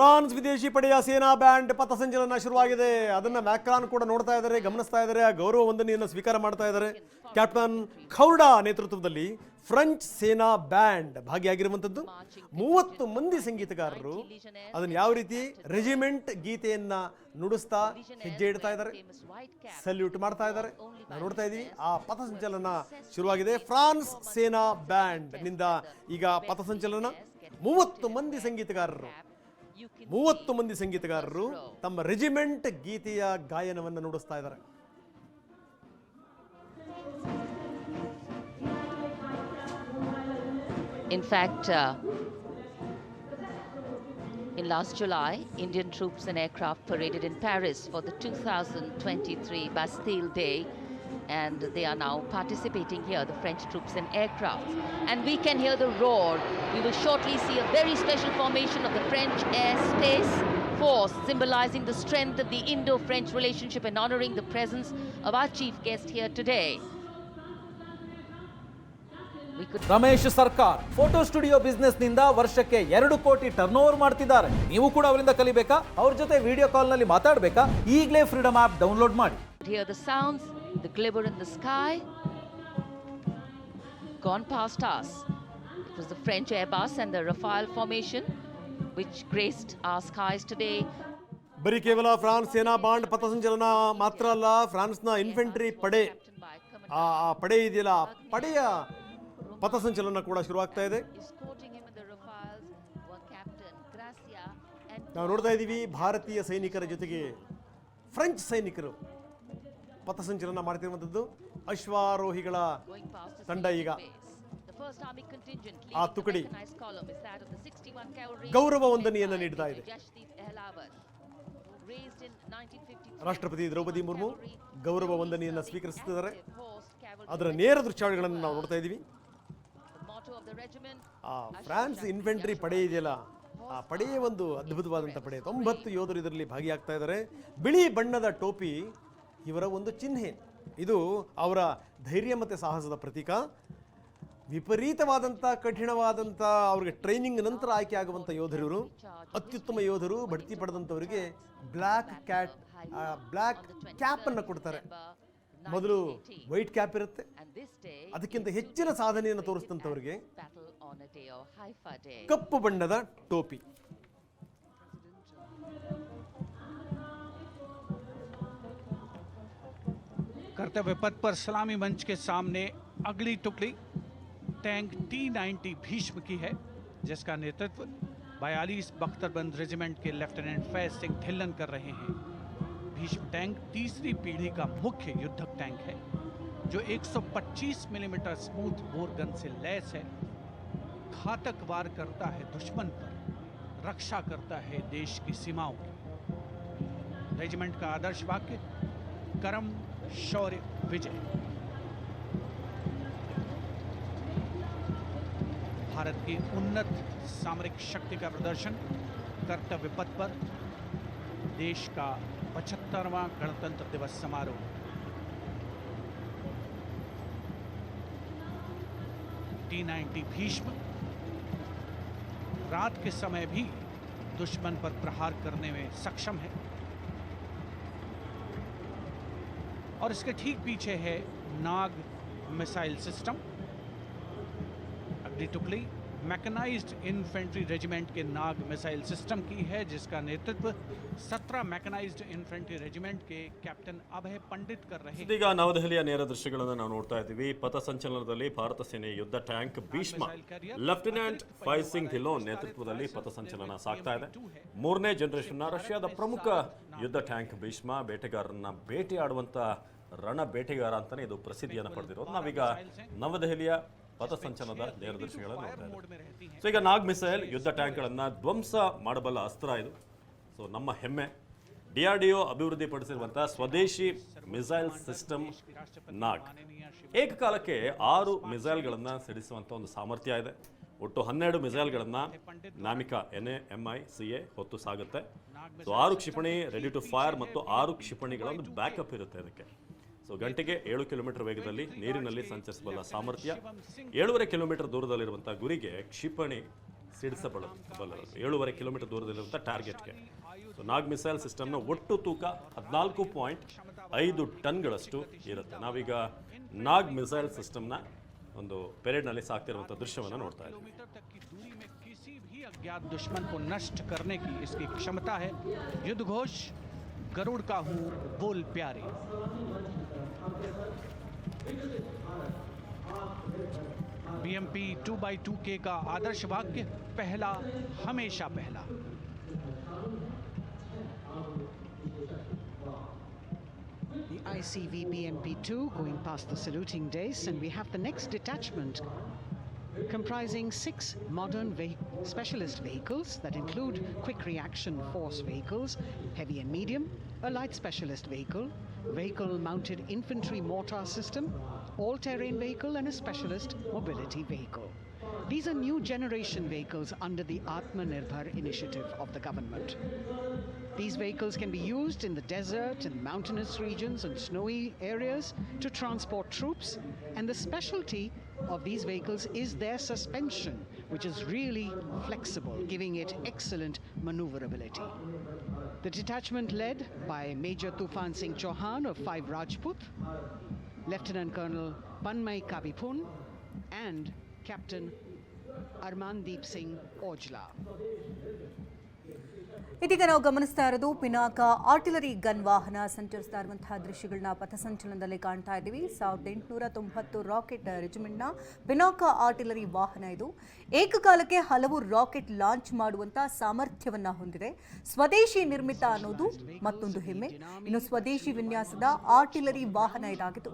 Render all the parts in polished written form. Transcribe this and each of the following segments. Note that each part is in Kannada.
ಫ್ರಾನ್ಸ್ ವಿದೇಶಿ ಪಡೆಯ ಸೇನಾ ಬ್ಯಾಂಡ್ ಪಥಸಂಚಲನ ಶುರುವಾಗಿದೆ. ಅದನ್ನ ಮ್ಯಾಕ್ರಾನ್ ಕೂಡ ನೋಡ್ತಾ ಇದ್ದಾರೆ, ಗಮನಿಸ್ತಾ ಇದ್ದಾರೆ, ಆ ಗೌರವ ವಂದನೆಯನ್ನು ಸ್ವೀಕಾರ ಮಾಡ್ತಾ ಇದ್ದಾರೆ. ಕ್ಯಾಪ್ಟನ್ ಖೌರ್ಡಾ ನೇತೃತ್ವದಲ್ಲಿ ಫ್ರೆಂಚ್ ಸೇನಾ ಬ್ಯಾಂಡ್ ಭಾಗಿಯಾಗಿರುವಂಥದ್ದು. 30 ಮಂದಿ ಸಂಗೀತಗಾರರು ಅದನ್ನು ಯಾವ ರೀತಿ ರೆಜಿಮೆಂಟ್ ಗೀತೆಯನ್ನ ನುಡಿಸ್ತಾ ಹೆಜ್ಜೆ ಇಡ್ತಾ ಇದ್ದಾರೆ, ಸಲ್ಯೂಟ್ ಮಾಡ್ತಾ ಇದ್ದಾರೆ. ನಾವು ನೋಡ್ತಾ ಇದೀವಿ ಆ ಪಥಸಂಚಲನ ಶುರುವಾಗಿದೆ. ಫ್ರಾನ್ಸ್ ಸೇನಾ ಬ್ಯಾಂಡ್ ನಿಂದ ಈಗ ಪಥಸಂಚಲನ. 30 ಮಂದಿ ಸಂಗೀತಗಾರರು ತಮ್ಮ ರೆಜಿಮೆಂಟ್ ಗೀತೆಯ ಗಾಯನವನ್ನು ನುಡಿಸ್ತಾ ಇದ್ದಾರೆ. In fact, in last July, Indian troops and aircraft paraded in Paris for the 2023 Bastille Day, and they are now participating here, the French troops and aircraft. And we can hear the roar. We will shortly see a very special formation of the French Air Space Force, symbolizing the strength of the Indo-French relationship and honoring the presence of our chief guest here today. Ramesh ಸರ್ಕಾರ್ ಫೋಟೋ ಸ್ಟುಡಿಯೋ ಬಿಸ್ನೆಸ್ ನಿಂದ ವರ್ಷಕ್ಕೆ 2 ಕೋಟಿ ಟರ್ನ್ ಓವರ್ ಮಾಡ್ತಿದ್ದಾರೆ. ನೀವು ಕೂಡ ಅವರಿಂದ ಕಲಿಬೇಕಾ? ಅವ್ರ ಜೊತೆ ವಿಡಿಯೋ ಕಾಲ್ ನಲ್ಲಿ ಮಾತಾಡಬೇಕಾ? ಈಗಲೇ ಫ್ರೀಡಮ್ ಆಪ್ ಡೌನ್ಲೋಡ್ ಮಾಡಿ. Hear the sounds, the glimmer in the sky. Gone past us. It was the French Airbus and the Rafale formation which graced our skies today. ಬರೀ ಕೇವಲ ಫ್ರಾನ್ಸ್ ಸೇನಾ ಬ್ಯಾಂಡ್ ಪಥಸಂಚಲನ ಮಾತ್ರ ಅಲ್ಲ, ಫ್ರಾನ್ಸ್ನ ಇನ್ಫೆಂಟ್ರಿ ಪಡೆ ಆ ಪಡೆ ಇದೆಯಲ್ಲ, ಪಡೆಯ ಪಥಸಂಚಲನ ಕೂಡ ಶುರುವಾಗ್ತಾ ಇದೆ. ನಾವು ನೋಡ್ತಾ ಇದ್ದೀವಿ ಭಾರತೀಯ ಸೈನಿಕರ ಜೊತೆಗೆ ಫ್ರೆಂಚ್ ಸೈನಿಕರು ಪಥಸಂಚಲನ ಮಾಡ್ತಿರುವಂಥದ್ದು. ಅಶ್ವಾರೋಹಿಗಳ ತಂಡ ಈಗ ಆ ತುಕಡಿ ಗೌರವ ವಂದನೆಯನ್ನು ನೀಡ್ತಾ ಇದೆ. ರಾಷ್ಟ್ರಪತಿ ದ್ರೌಪದಿ ಮುರ್ಮು ಗೌರವ ವಂದನೆಯನ್ನು ಸ್ವೀಕರಿಸುತ್ತಿದ್ದಾರೆ. ಅದರ ನೇರ ದೃಶ್ಯಾವಳಿಗಳನ್ನು ನಾವು ನೋಡ್ತಾ ಇದ್ದೀವಿ. ಆ ಫ್ರಾನ್ಸ್ ಇನ್ಫೆಂಟ್ರಿ ಪಡೆ ಇದೆಯಲ್ಲ, ಆ ಪಡೆಯೇ ಒಂದು ಅದ್ಭುತವಾದಂಥ ಪಡೆ. 90 ಯೋಧರು ಇದರಲ್ಲಿ ಭಾಗಿಯಾಗ್ತಾ ಇದ್ದಾರೆ. ಬಿಳಿ ಬಣ್ಣದ ಟೋಪಿ ಇವರ ಒಂದು ಚಿಹ್ನೆ. ಇದು ಅವರ ಧೈರ್ಯ ಮತ್ತು ಸಾಹಸದ ಪ್ರತೀಕ. ವಿಪರೀತವಾದಂಥ ಕಠಿಣವಾದಂಥ ಅವ್ರಿಗೆ ಟ್ರೈನಿಂಗ್ ನಂತರ ಆಯ್ಕೆ ಆಗುವಂಥ ಯೋಧರು ಇವರು. ಅತ್ಯುತ್ತಮ ಯೋಧರು ಬಡ್ತಿ ಪಡೆದಂಥವರಿಗೆ ಬ್ಲ್ಯಾಕ್ ಕ್ಯಾಪ್ ಅನ್ನು ಕೊಡ್ತಾರೆ. ಮೊದಲು ವೈಟ್ ಕ್ಯಾಪ್ ಇರುತ್ತೆ, ಅದಕ್ಕಿಂತ ಹೆಚ್ಚಿನ ಸಾಧನೆಯನ್ನು ತೋರಿಸಿದಂಥವರಿಗೆ ಕಪ್ಪು ಬಣ್ಣದ ಟೋಪಿ. कर्तव्य पथ पर सलामी मंच के सामने अगली टुकड़ी टैंक T-90 भीष्म की है, जिसका नेतृत्व 42 बख्तरबंद रेजिमेंट के लेफ्टिनेंट फैज सिंह ढिल्लन कर रहे हैं। भीष्म टैंक तीसरी पीढ़ी का मुख्य युद्धक टैंक है, जो 125 मिलीमीटर स्मूथ बोर गन से लैस है। घातक वार करता है दुश्मन पर, रक्षा करता है देश की सीमाओं की। रेजिमेंट का आदर्श वाक्य कर्म शौर्य विजय। भारत की उन्नत सामरिक शक्ति का प्रदर्शन कर्तव्य पथ पर देश का 75वां गणतंत्र दिवस समारोह। T-90 भीष्म रात के समय भी दुश्मन पर प्रहार करने में सक्षम है, और इसके ठीक पीछे है नाग मिसाइल सिस्टम। अगली टुकड़ी मैकेनाइज्ड इन्फेंट्री रेजिमेंट के नाग मिसाइल सिस्टम की है, जिसका नेतृत्व 17 मैकेनाइज्ड इन्फेंट्री रेजिमेंट के कैप्टन अभय पंडित कर रहे हैं। ಈಗ ನವದೆಹಲಿಯ ನೇರ ದೃಶ್ಯಗಳನ್ನು ನಾವು ನೋಡ್ತಾ ಇದ್ದೀವಿ. ಪಥಸಂಚಲನದಲ್ಲಿ ಭಾರತ ಸೇನೆ ಯುದ್ಧ ಟ್ಯಾಂಕ್ ಭೀಷ್ಮ ಲೆಫ್ಟಿನೆಂಟ್ ಫೈಜ್ ಸಿಂಗ್ ಧಿಲ್ಲೋನ್ ನೇತೃತ್ವದಲ್ಲಿ ಪಥಸಂಚಲನ ಸಾಗ್ತಾ ಇದೆ. 3ನೇ ಜನರೇಷನ್ನ ರಷ್ಯಾದ ಪ್ರಮುಖ ಯುದ್ಧ ಟ್ಯಾಂಕ್ ಭೀಷ್ಮ ಬೇಟೆಗಾರರನ್ನ ಬೇಟೆಯಾಡುವಂತ ರಣ ಬೇಟೆಗಾರ ಅಂತಾನೆ ಇದು ಪ್ರಸಿದ್ಧಿಯನ್ನು ಪಡೆದಿರೋದು. ನಾವೀಗ ನವದೆಹಲಿಯ ಪಥಸಂಚಲನದ ನೇರ ದೃಶ್ಯಗಳನ್ನು ನೋಡ್ತಾ ಇದ್ದೀವಿ. ಸೊ ಈಗ ನಾಗ್ ಮಿಸೈಲ್ ಯುದ್ಧ ಟ್ಯಾಂಕ್ಗಳನ್ನು ಧ್ವಂಸ ಮಾಡಬಲ್ಲ ಅಸ್ತ್ರ ಇದು. ಸೊ ನಮ್ಮ ಹೆಮ್ಮೆ DRDO ಅಭಿವೃದ್ಧಿಪಡಿಸಿರುವಂತಹ ಸ್ವದೇಶಿ ಮಿಸೈಲ್ ಸಿಸ್ಟಮ್ ನಾಗ್ ಏಕಕಾಲಕ್ಕೆ 6 ಮಿಸೈಲ್ಗಳನ್ನು ಸಿಡಿಸುವಂಥ ಒಂದು ಸಾಮರ್ಥ್ಯ ಇದೆ. ಒಟ್ಟು 12 ಮಿಸೈಲ್ಗಳನ್ನು ನಾಮಿಕಾ NAMICA ಹೊತ್ತು ಸಾಗುತ್ತೆ. ಸೊ 6 ಕ್ಷಿಪಣಿ ರೆಡಿ ಟು ಫೈರ್ ಮತ್ತು 6 ಕ್ಷಿಪಣಿಗಳ ಒಂದು ಬ್ಯಾಕಪ್ ಇರುತ್ತೆ ಅದಕ್ಕೆ. ಸೊ ಗಂಟೆಗೆ 7 ಕಿಲೋಮೀಟರ್ ವೇಗದಲ್ಲಿ ನೀರಿನಲ್ಲಿ ಸಂಚರಿಸಬಲ್ಲ ಸಾಮರ್ಥ್ಯ, 7.5 ಕಿಲೋಮೀಟರ್ ದೂರದಲ್ಲಿರುವಂತಹ ಗುರಿಗೆ ಕ್ಷಿಪಣಿ ಸಿಡಿಸಬಲ್ಲರು 7.5 ಕಿಲೋಮೀಟರ್ ದೂರದಲ್ಲಿರುವಂಥ ಟಾರ್ಗೆಟ್ಗೆ. ಸೊ ನಾಗ್ ಮಿಸೈಲ್ ಸಿಸ್ಟಮ್ನ ಒಟ್ಟು ತೂಕ 14.5 ಟನ್ಗಳಷ್ಟು ಇರುತ್ತೆ. ನಾವೀಗ ನಾಗ್ ಮಿಸೈಲ್ ಸಿಸ್ಟಮ್ನ ಒಂದು ಪೆರೇಡ್ನಲ್ಲಿ ಸಾಕ್ತಿರುವಂಥ ದೃಶ್ಯವನ್ನು ನೋಡ್ತಾ ಇದ್ದೀವಿ. किलोमीटर तक की दूरी में किसी भी अज्ञात दुश्मन को नष्ट करने की इसकी क्षमता है. युद्ध घोष गरुड़ का हूँ बोल प्यारे. BMP 2x2K का आदर्श वाक्य पहला हमेशा पहला. The ICV BMP-2 going past the saluting days, and we have the next detachment comprising 6 modern specialist vehicles that include quick reaction force vehicles, heavy and medium, a light specialist vehicle mounted infantry mortar system, all-terrain vehicle and a specialist mobility vehicle. These are new generation vehicles under the Atmanirbhar initiative of the government. These vehicles can be used in the desert and mountainous regions and snowy areas to transport troops, and the specialty of these vehicles is their suspension, which is really flexible, giving it excellent maneuverability. The detachment led by Major Tufan Singh Chauhan of 5 Rajput, Lieutenant Colonel Panmay Kabipun and Captain Armandeep Singh Ojla. ಇದೀಗ ನಾವು ಗಮನಿಸ್ತಾ ಇರೋದು ಪಿನಾಕ ಆರ್ಟಿಲರಿ ಗನ್ ವಾಹನ ಸಂಚರಿಸ್ತಾ ಇರುವಂತಹ ದೃಶ್ಯಗಳನ್ನ ಪಥಸಂಚಲನದಲ್ಲಿ ಕಾಣ್ತಾ ಇದ್ದೀವಿ. 1890 ರಾಕೆಟ್ ರೆಜಿಮೆಂಟ್ನ ಪಿನಾಕ ಆರ್ಟಿಲರಿ ವಾಹನ ಇದು. ಏಕಕಾಲಕ್ಕೆ ಹಲವು ರಾಕೆಟ್ ಲಾಂಚ್ ಮಾಡುವಂತ ಸಾಮರ್ಥ್ಯವನ್ನ ಹೊಂದಿದೆ. ಸ್ವದೇಶಿ ನಿರ್ಮಿತ ಅನ್ನೋದು ಮತ್ತೊಂದು ಹೆಮ್ಮೆ. ಇನ್ನು ಸ್ವದೇಶಿ ವಿನ್ಯಾಸದ ಆರ್ಟಿಲರಿ ವಾಹನ ಇದಾಗಿತ್ತು.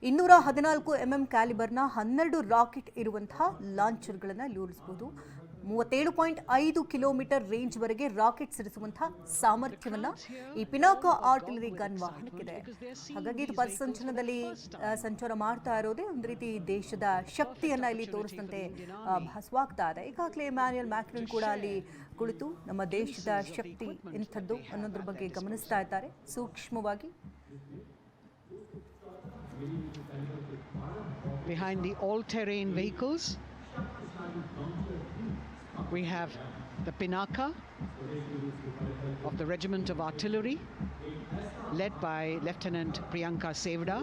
214 mm ಕ್ಯಾಲಿಬರ್ನ 12 ರಾಕೆಟ್ ಇರುವಂತಹ ಲಾಂಚರ್ಗಳನ್ನು ಇಲ್ಲಿ ಉಳಿಸಬಹುದು. 37.5 ಕಿಲೋಮೀಟರ್ ರೇಂಜ್ ವರೆಗೆ ರಾಕೆಟ್ ಸಿಡಿಸುವಂತಹ ಸಾಮರ್ಥ್ಯವನ್ನ ಈ ಪಿನಾಕ ಆರ್ಟಿಲರಿ ಗನ್ ವಾಹನಕ್ಕಿದೆ. ಹಾಗಾಗಿ ಇದು ಪಥಸಂಚಲನದಲ್ಲಿ ಸಂಚಾರ ಮಾಡ್ತಾ ಇರೋದೇ ಒಂದು ರೀತಿ ದೇಶದ ಶಕ್ತಿಯನ್ನ ಇಲ್ಲಿ ತೋರಿಸಿದಂತೆ ಭಾಸವಾಗ್ತಾ ಇದೆ. ಈಗಾಗಲೇ ಇಮ್ಯಾನ್ಯುಯಲ್ ಮ್ಯಾಕ್ರನ್ ಕೂಡ ಅಲ್ಲಿ ಕುಳಿತು ನಮ್ಮ ದೇಶದ ಶಕ್ತಿ ಇಂಥದ್ದು ಅನ್ನೋದ್ರ ಬಗ್ಗೆ ಗಮನಿಸ್ತಾ ಇದ್ದಾರೆ ಸೂಕ್ಷ್ಮವಾಗಿ. Behind the all-terrain vehicles, we have the Pinaka of the Regiment of Artillery, led by Lieutenant Priyanka Sevda.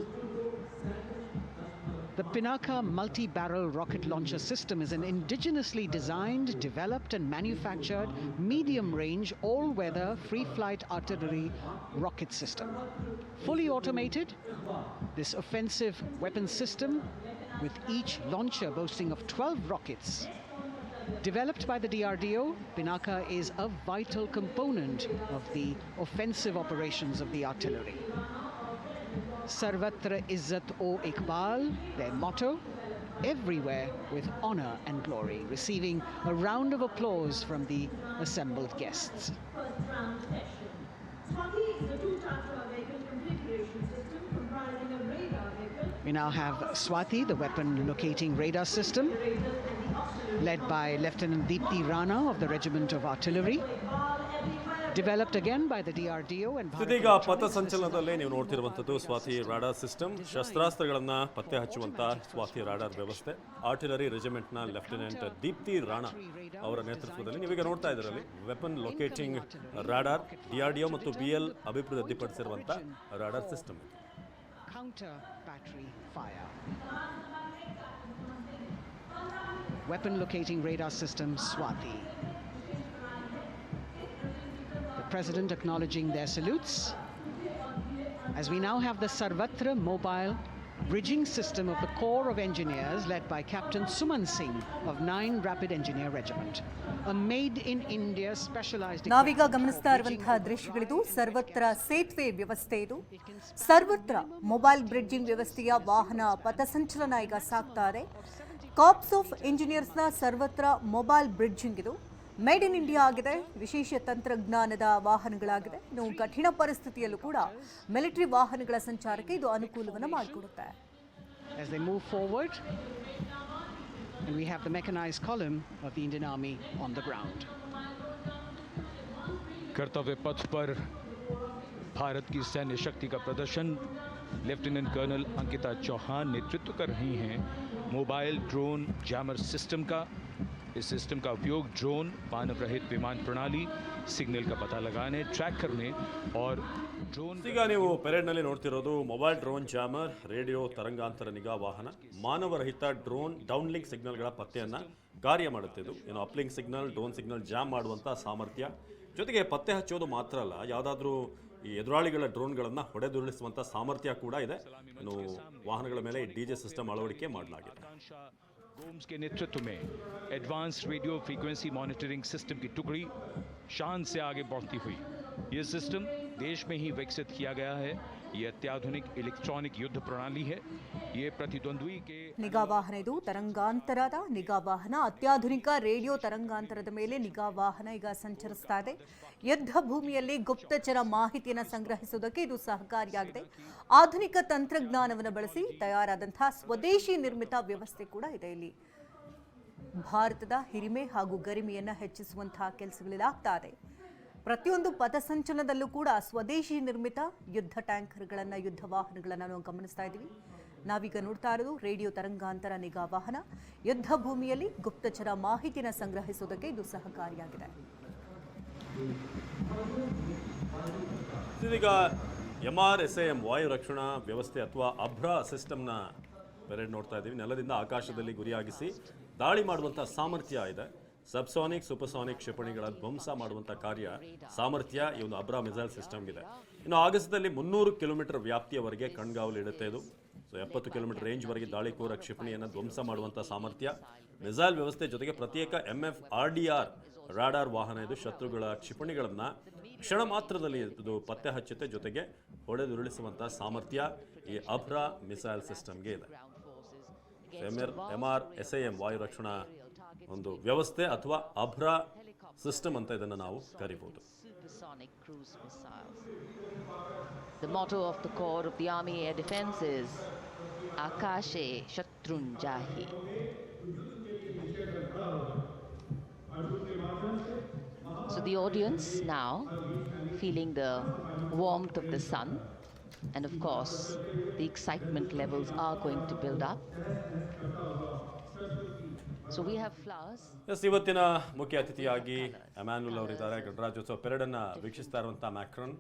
The Pinaka multi-barrel rocket launcher system is an indigenously designed, developed and manufactured medium-range, all-weather, free-flight artillery rocket system. Fully automated, this offensive weapon system, with each launcher boasting of 12 rockets, developed by the DRDO, Pinaka is a vital component of the offensive operations of the artillery. Sarvatra Izzat o Iqbal, their motto, everywhere with honor and glory, receiving a round of applause from the assembled guests. We now have Swati, the weapon locating radar system, led by Lieutenant Deepthi Rana of the Regiment of Artillery, developed again by the DRDO and ಇದೀಗ ಪಥಸಂಚಲನದಲ್ಲಿ ನೀವು ನೋಡ್ತಿರುವಂಥದ್ದು ಸ್ವಾತಿ ರಾಡಾರ್ ಸಿಸ್ಟಮ್, ಶಸ್ತ್ರಾಸ್ತ್ರಗಳನ್ನು ಪತ್ತೆ ಹಚ್ಚುವಂಥ ಸ್ವಾತಿ ರಾಡಾರ್ ವ್ಯವಸ್ಥೆ. ಆರ್ಟಿಲರಿ ರೆಜಿಮೆಂಟ್ನ ಲೆಫ್ಟಿನೆಂಟ್ ದೀಪ್ತಿ ರಾಣಾ ಅವರ ನೇತೃತ್ವದಲ್ಲಿ ನೀವೀಗ ನೋಡ್ತಾ ಇದ್ದೀರಲ್ಲಿ ವೆಪನ್ ಲೊಕೇಟಿಂಗ್ ರಾಡಾರ್, DRDO ಮತ್ತು BL ಅಭಿವೃದ್ಧಿಪಡಿಸಿರುವಂಥ radar system. counter battery fire. Weapon locating radar system Swati. The President acknowledging their salutes. As we now have the Sarvatra mobile bridging system of the Corps of Engineers led by Captain Suman Singh of 9 Rapid Engineer Regiment. A made in India specialized ನಾವೀಗ ಗಮನಿಸ್ತಾ ಇರುವಂತಹ ದೃಶ್ಯಗಳಿದು ಸರ್ವತ್ರ ಸೇತುವೆ ವ್ಯವಸ್ಥೆ. ಇದು ಸರ್ವತ್ರ ಮೊಬೈಲ್ ಬ್ರಿಡ್ಜಿಂಗ್ ವ್ಯವಸ್ಥೆಯ ವಾಹನ ಪಥಸಂಚಲನ ಈಗ ಸಾಗ್ತಾ ಇದೆ. ಕಾರ್ಪ್ಸ್ ಆಫ್ ಇಂಜಿನಿಯರ್ಸ್ನ ಸರ್ವತ್ರ ಮೊಬೈಲ್ ಬ್ರಿಡ್ಜಿಂಗ್ ಇದು ಮೇಡ್ ಇನ್ ಇಂಡಿಯಾ ಆಗಿದೆ. ವಿಶೇಷ ತಂತ್ರಜ್ಞಾನದ ವಾಹನಗಳಾಗಿದೆ. ಇನ್ನು ಕಠಿಣ ಪರಿಸ್ಥಿತಿಯಲ್ಲೂ ಕೂಡ ಮಿಲಿಟರಿ ವಾಹನಗಳ ಸಂಚಾರಕ್ಕೆ ಇದು ಅನುಕೂಲವನ್ನು ಮಾಡಿಕೊಡುತ್ತೆ. As they move forward, and we have the mechanized column of the Indian Army on the ground. कर्तव्य पथ पर भारत की सैन्य शक्ति का प्रदर्शन लेफ्टिनेंट कर्नल अंकिता चौहान नेतृत्व कर रही हैं मोबाइल ड्रोन जैमर सिस्टम का, इस सिस्टम का उपयोग ड्रोन, मानव रहित विमान प्रणाली, सिग्नल का पता लगाने, ट्रैक करने और ड्रोन ಈಗ ನೀವು ಪೆರೇಡ್ನಲ್ಲಿ ನೋಡ್ತಿರೋದು ಮೊಬೈಲ್ ಡ್ರೋನ್ ಜಾಮರ್, ರೇಡಿಯೋ ತರಂಗಾಂತರ ನಿಗಾ ವಾಹನ, ಮಾನವರಹಿತ ಡ್ರೋನ್ ಡೌನ್ಲಿಂಕ್ ಸಿಗ್ನಲ್ಗಳ ಪತ್ತೆಯನ್ನು ಕಾರ್ಯ ಮಾಡುತ್ತಿದ್ದು. ಇನ್ನು ಅಪ್ಲಿಂಕ್ ಸಿಗ್ನಲ್, ಡ್ರೋನ್ ಸಿಗ್ನಲ್ ಜಾಮ್ ಮಾಡುವಂಥ ಸಾಮರ್ಥ್ಯ, ಜೊತೆಗೆ ಪತ್ತೆ ಹಚ್ಚೋದು ಮಾತ್ರ ಅಲ್ಲ, ಯಾವುದಾದ್ರೂ ಈ ಎದುರಾಳಿಗಳ ಡ್ರೋನ್ಗಳನ್ನು ಹೊಡೆದುರುಳಿಸುವಂಥ ಸಾಮರ್ಥ್ಯ ಕೂಡ ಇದೆ. ಇನ್ನು ವಾಹನಗಳ ಮೇಲೆ ಡಿಜೆ ಸಿಸ್ಟಮ್ ಅಳವಡಿಕೆ ಮಾಡಲಾಗಿದೆ. गोम्स के नेतृत्व में advance radio frequency monitoring system की टुकड़ी शान से आगे बढ़ती हुई। ये सिस्टम देश में ही विकसित किया गया है। ये अत्याधुनिक इलेक्ट्रॉनिक युद्ध प्रणाली है। ये प्रतिद्वंद्वी के ನಿಗಾ ವಾಹನ ಇದು ತರಂಗಾಂತರದ ನಿಗಾ ವಾಹನ, ಅತ್ಯಾಧುನಿಕ ರೇಡಿಯೋ ತರಂಗಾಂತರದ ಮೇಲೆ ನಿಗಾ ವಾಹನ ಈಗ ಸಂಚರಿಸ್ತಾ ಇದೆ. ಯುದ್ಧ ಭೂಮಿಯಲ್ಲಿ ಗುಪ್ತಚರ ಮಾಹಿತಿಯನ್ನು ಸಂಗ್ರಹಿಸುವುದಕ್ಕೆ ಇದು ಸಹಕಾರಿಯಾಗಿದೆ. ಆಧುನಿಕ ತಂತ್ರಜ್ಞಾನವನ್ನು ಬಳಸಿ ತಯಾರಾದಂತಹ ಸ್ವದೇಶಿ ನಿರ್ಮಿತ ವ್ಯವಸ್ಥೆ ಕೂಡ ಇದೆ. ಇಲ್ಲಿ ಭಾರತದ ಹಿರಿಮೆ ಹಾಗೂ ಗರಿಮೆಯನ್ನು ಹೆಚ್ಚಿಸುವಂತಹ ಕೆಲಸಗಳಿಲಾಗ್ತಾ ಇದೆ. ಪ್ರತಿಯೊಂದು ಪಥಸಂಚಲನದಲ್ಲೂ ಕೂಡ ಸ್ವದೇಶಿ ನಿರ್ಮಿತ ಯುದ್ಧ ಟ್ಯಾಂಕರ್ಗಳನ್ನು, ಯುದ್ಧ ವಾಹನಗಳನ್ನು ನಾವು ಗಮನಿಸ್ತಾ ಇದ್ದೀವಿ. ನಾವೀಗ ನೋಡ್ತಾ ಇರೋದು ರೇಡಿಯೋ ತರಂಗಾಂತರ ನಿಗಾ ವಾಹನ. ಯುದ್ಧ ಭೂಮಿಯಲ್ಲಿ ಗುಪ್ತಚರ ಮಾಹಿತಿನ ಸಂಗ್ರಹಿಸುವುದಕ್ಕೆ ಇದು ಸಹಕಾರಿಯಾಗಿದೆ. ಇದೀಗ MRSAM ವಾಯು ರಕ್ಷಣಾ ವ್ಯವಸ್ಥೆ ಅಥವಾ ಅಭ್ರಾ ಸಿಸ್ಟಮ್ನ ಪೆರೇಡ್ ನೋಡ್ತಾ ಇದ್ದೀವಿ. ನೆಲದಿಂದ ಆಕಾಶದಲ್ಲಿ ಗುರಿಯಾಗಿಸಿ ದಾಳಿ ಮಾಡುವಂಥ ಸಾಮರ್ಥ್ಯ ಇದೆ. ಸಬ್ಸಾನಿಕ್, ಸೂಪರ್ಸಾನಿಕ್ ಕ್ಷಿಪಣಿಗಳ ಧ್ವಂಸ ಮಾಡುವಂಥ ಕಾರ್ಯ ಸಾಮರ್ಥ್ಯ ಈ ಒಂದು ಅಬ್ರಾ ಮಿಸೈಲ್ ಸಿಸ್ಟಮ್ಗಿದೆ. ಇನ್ನು ಆಗಸದಲ್ಲಿ 300 ಕಿಲೋಮೀಟರ್ ವ್ಯಾಪ್ತಿಯವರೆಗೆ ಕಣ್ಗಾವಲು ಇಡುತ್ತೆ ಇದು. 70 ಕಿಲೋಮೀಟರ್ ರೇಂಜ್ವರೆಗೆ ದಾಳಿಕೋರ ಕ್ಷಿಪಣಿಯನ್ನು ಧ್ವಂಸ ಮಾಡುವಂಥ ಸಾಮರ್ಥ್ಯ, ಮಿಸೈಲ್ ವ್ಯವಸ್ಥೆ ಜೊತೆಗೆ ಪ್ರತ್ಯೇಕ MFRDR ರಾಡಾರ್ ವಾಹನ ಇದು. ಶತ್ರುಗಳ ಕ್ಷಿಪಣಿಗಳನ್ನು ಕ್ಷಣ ಮಾತ್ರದಲ್ಲಿ ಇದು ಪತ್ತೆ ಹಚ್ಚುತ್ತೆ, ಜೊತೆಗೆ ಹೊಡೆದುರುಳಿಸುವಂಥ ಸಾಮರ್ಥ್ಯ ಈ ಅಬ್ರಾ ಮಿಸೈಲ್ ಸಿಸ್ಟಮ್ಗೆ ಇದೆ. MRSAM ವಾಯು ರಕ್ಷಣಾ ಒಂದು ವ್ಯವಸ್ಥೆ ಅಥವಾ ಅಬ್ರಾ ಸಿಸ್ಟಮ್ ಅಂತ ಇದನ್ನು ನಾವು ಕರಿಬಹುದು. Supersonic cruise missiles. The motto of the Corps of the Army Air Defense is Akashe Shatrunjahi. So the audience now feeling the warmth of the sun, and of course the excitement levels are going to build up. So we have flowers. Yes, ಇವತ್ತಿನ ಮುಖ್ಯ ಅತಿಥಿಯಾಗಿ ಎಮ್ಯಾನ್ಯುಲ್ ಅವರಿದ್ದಾರೆ. ಗಣರಾಜ್ಯೋತ್ಸವ ಪೆರೇಡನ್ನು ವೀಕ್ಷಿಸ್ತಾ ಇರುವಂಥ ಮ್ಯಾಕ್ರನ್.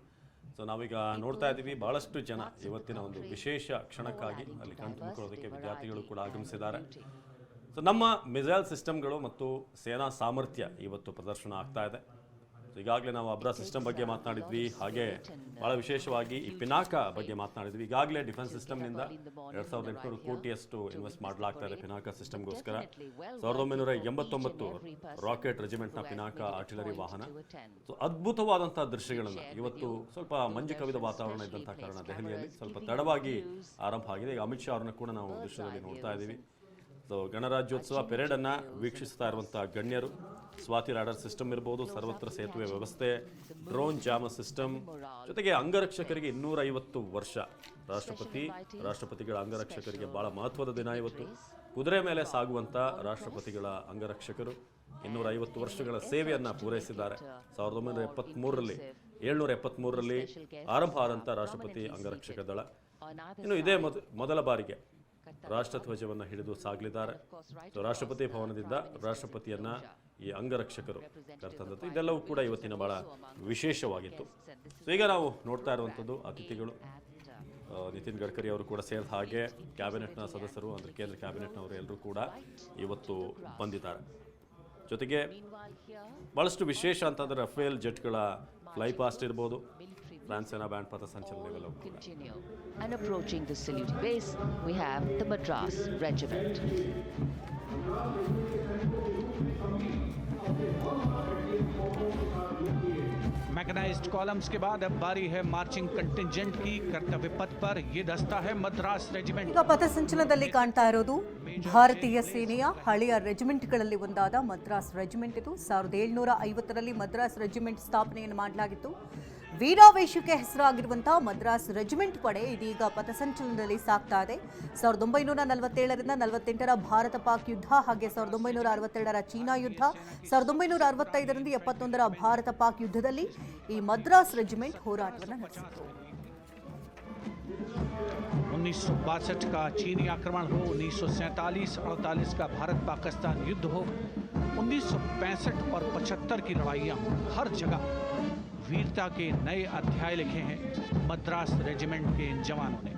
ಸೊ ನಾವೀಗ ನೋಡ್ತಾ ಇದ್ದೀವಿ, ಬಹಳಷ್ಟು ಜನ ಇವತ್ತಿನ ಒಂದು ವಿಶೇಷ ಕ್ಷಣಕ್ಕಾಗಿ ಅಲ್ಲಿ ಕಣ್ತುಂಬಿಕೊಳ್ಳೋದಕ್ಕೆ ವಿದ್ಯಾರ್ಥಿಗಳು ಕೂಡ ಆಗಮಿಸಿದ್ದಾರೆ. ಸೊ ನಮ್ಮ ಮಿಸೈಲ್ ಸಿಸ್ಟಮ್ಗಳು ಮತ್ತು ಸೇನಾ ಸಾಮರ್ಥ್ಯ ಇವತ್ತು ಪ್ರದರ್ಶನ ಆಗ್ತಾ ಇದೆ. ಈಗಾಗಲೇ ನಾವು ಅಬ್ರಾ ಸಿಸ್ಟಮ್ ಬಗ್ಗೆ ಮಾತನಾಡಿದ್ವಿ, ಹಾಗೆ ಬಹಳ ವಿಶೇಷವಾಗಿ ಈ ಪಿನಾಕ ಬಗ್ಗೆ ಮಾತನಾಡಿದ್ವಿ. ಈಗಾಗಲೇ ಡಿಫೆನ್ಸ್ ಸಿಸ್ಟಮ್ನಿಂದ 2800 ಕೋಟಿಯಷ್ಟು ಇನ್ವೆಸ್ಟ್ ಮಾಡಲಾಗ್ತಾ ಇದೆ ಪಿನಾಕ ಸಿಸ್ಟಮ್ಗೋಸ್ಕರ. 1989 ರಾಕೆಟ್ ರೆಜಿಮೆಂಟ್ನ ಪಿನಾಕ ಆರ್ಟಿಲರಿ ವಾಹನ. ಸೊ ಅದ್ಭುತವಾದಂಥ ದೃಶ್ಯಗಳನ್ನು ಇವತ್ತು ಸ್ವಲ್ಪ ಮಂಜು ಕವಿದ ವಾತಾವರಣ ಇದ್ದಂಥ ಕಾರಣ ದೆಹಲಿಯಲ್ಲಿ ಸ್ವಲ್ಪ ತಡವಾಗಿ ಆರಂಭ ಆಗಿದೆ. ಈಗ ಅಮಿತ್ ಶಾ ಅವರನ್ನು ಕೂಡ ನಾವು ದೃಶ್ಯದಲ್ಲಿ ನೋಡ್ತಾ ಇದ್ದೀವಿ. ಸೊ ಗಣರಾಜ್ಯೋತ್ಸವ ಪೆರೇಡನ್ನು ವೀಕ್ಷಿಸ್ತಾ ಇರುವಂಥ ಗಣ್ಯರು, ಸ್ವಾತಿ ರಾಡರ್ ಸಿಸ್ಟಮ್ ಇರ್ಬೋದು, ಸರ್ವತ್ರ ಸೇತುವೆ ವ್ಯವಸ್ಥೆ, ಡ್ರೋನ್ ಜಾಮರ್ ಸಿಸ್ಟಮ್, ಜೊತೆಗೆ ಅಂಗರಕ್ಷಕರಿಗೆ 250 ವರ್ಷ. ರಾಷ್ಟ್ರಪತಿಗಳ ಅಂಗರಕ್ಷಕರಿಗೆ ಬಹಳ ಮಹತ್ವದ ದಿನ ಇವತ್ತು. ಕುದುರೆ ಮೇಲೆ ಸಾಗುವಂಥ ರಾಷ್ಟ್ರಪತಿಗಳ ಅಂಗರಕ್ಷಕರು 250 ವರ್ಷಗಳ ಸೇವೆಯನ್ನು ಪೂರೈಸಿದ್ದಾರೆ. 773ರಲ್ಲಿ ಆರಂಭ ಆದಂಥ ರಾಷ್ಟ್ರಪತಿ ಅಂಗರಕ್ಷಕ ದಳ ಇನ್ನು ಇದೇ ಮೊದಲ ಬಾರಿಗೆ ರಾಷ್ಟ್ರಧ್ವಜವನ್ನು ಹಿಡಿದು ಸಾಗಲಿದ್ದಾರೆ. ರಾಷ್ಟ್ರಪತಿ ಭವನದಿಂದ ರಾಷ್ಟ್ರಪತಿಯನ್ನ ಈ ಅಂಗರಕ್ಷಕರು ಕರ್ತಂದದ್ದು, ಇದೆಲ್ಲವೂ ಕೂಡ ಇವತ್ತಿನ ಬಹಳ ವಿಶೇಷವಾಗಿತ್ತು. ಸೊ ಈಗ ನಾವು ನೋಡ್ತಾ ಇರುವಂಥದ್ದು ಅತಿಥಿಗಳು ನಿತಿನ್ ಗಡ್ಕರಿ ಅವರು ಕೂಡ ಸೇರಿದ ಹಾಗೆ ಕ್ಯಾಬಿನೆಟ್ನ ಸದಸ್ಯರು, ಅಂದರೆ ಕೇಂದ್ರ ಕ್ಯಾಬಿನೆಟ್ನವರು ಎಲ್ಲರೂ ಕೂಡ ಇವತ್ತು ಬಂದಿದ್ದಾರೆ. ಜೊತೆಗೆ ಬಹಳಷ್ಟು ವಿಶೇಷ ಅಂತಂದರೆ ರಫೇಲ್ ಜೆಟ್ಗಳ ಫ್ಲೈ ಪಾಸ್ಟ್ ಇರ್ಬೋದು, ಫ್ರಾನ್ಸ್ ಸೇನಾ ಬ್ಯಾಂಡ್ ಪಥಸಂಚಲನ ಇವೆಲ್ಲವೂ ಕೂಡ. And approaching the saluting base, we have the Madras Regiment. Mechanized columns के बाद अब बारी है मार्चिंग कंटिंजेंट की. कर्तव्य पथ पर ये दस्ता है मद्रास रेजिमेंट. ಈಗ ಪಥಸಂಚಲನದಲ್ಲಿ ಕಾಣ್ತಾ ಇರೋದು ಭಾರತೀಯ ಸೇನೆಯ ಹಳೆಯ ರೆಜಿಮೆಂಟ್ಗಳಲ್ಲಿ ಒಂದಾದ ಮದ್ರಾಸ್ ರೆಜಿಮೆಂಟ್. ಇದು 1750ರಲ್ಲಿ ಮದ್ರಾಸ್ ರೆಜಿಮೆಂಟ್ ಸ್ಥಾಪನೆಯನ್ನು ಮಾಡಲಾಗಿತ್ತು. ವೀರಾವೇಶಕ್ಕೆ ಹೆಸರಾಗಿರುವಂತಹ ಮದ್ರಾಸ್ ರೆಜಿಮೆಂಟ್ ಪಡೆ ಇದೀಗ ಪಥಸಂಚಲನದಲ್ಲಿ ಸಾಗ್ತಾ ಇದೆ. 1947ರಿಂದ 48ರ ಭಾರತ ಪಾಕ್ ಯುದ್ಧ, ಹಾಗೆ 1962ರ ಚೀನಾ ಯುದ್ಧ, 1965ರಿಂದ 71ರ ಭಾರತ ಪಾಕ್ ಯುದ್ಧದಲ್ಲಿ ಈ ಮದ್ರಾಸ್ ರೆಜಿಮೆಂಟ್ ಹೋರಾಟವನ್ನು ನಡೆಸಿತು. 1962 का चीनी आक्रमण हो, 1947-48 का भारत पाकिस्तान युद्ध हो, 1965 और 75 की लड़ाइयां हर जगह वीरता के नए अध्याय लिखे हैं मद्रास रेजिमेंट के इन जवानों ने।